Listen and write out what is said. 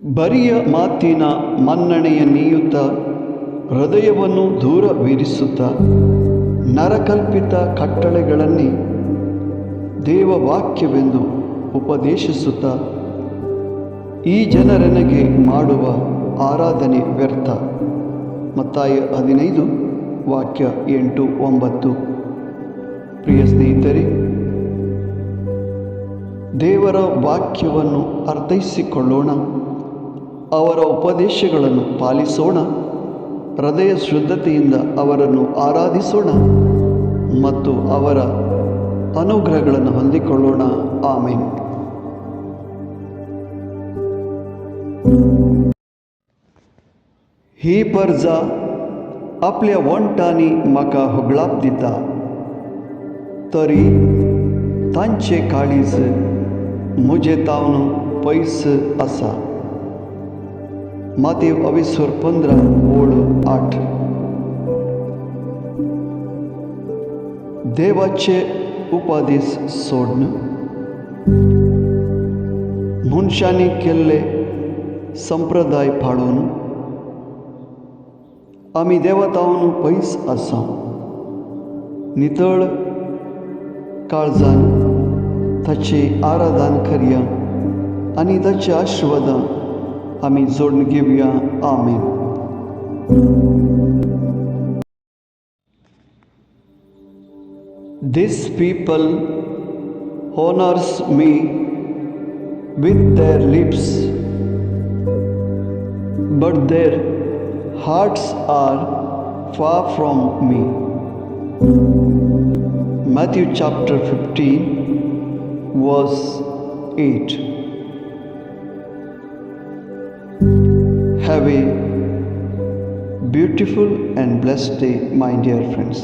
ಬರಿಯ ಮಾತಿನ ಮನ್ನಣೆಯ ನೀಯುತ್ತ ಹೃದಯವನ್ನು ದೂರವಿರಿಸುತ್ತ ನರಕಲ್ಪಿತ ಕಟ್ಟಳೆಗಳನ್ನೇ ದೇವವಾಕ್ಯವೆಂದು ಉಪದೇಶಿಸುತ್ತ ಈ ಜನರೆನಗೆ ಮಾಡುವ ಆರಾಧನೆ ವ್ಯರ್ಥ. ಮತ್ತಾಯ 15 ವಾಕ್ಯ 8-9. ಪ್ರಿಯ ಸ್ನೇಹಿತರೆ, ದೇವರ ವಾಕ್ಯವನ್ನು ಅರ್ಥೈಸಿಕೊಳ್ಳೋಣ, ಅವರ ಉಪದೇಶಗಳನ್ನು ಪಾಲಿಸೋಣ, ಹೃದಯ ಶುದ್ಧತೆಯಿಂದ ಅವರನ್ನು ಆರಾಧಿಸೋಣ ಮತ್ತು ಅವರ ಅನುಗ್ರಹಗಳನ್ನು ಹೊಂದಿಕೊಳ್ಳೋಣ. ಆಮೆನ್. ही परजा आपल्या वंटांनी म्हाका होगळाप दिता, तरी तांचे काळीज म्हजे तावन पयस आसा. मातेव 15:8. देवाचे उपदेश सोडणं, मनशांनी केल्ले संप्रदाय पाळून आमी देवतावन पयस आसा. नितळ काळजान ताचे आराधन करया आनी ताचे आशिर्वादां आमी जोडून घेवया. आमेन. These people honors me with their lips, but their hearts are far from me. Matthew chapter 15 verse 8. Have a beautiful and blessed day, my dear friends.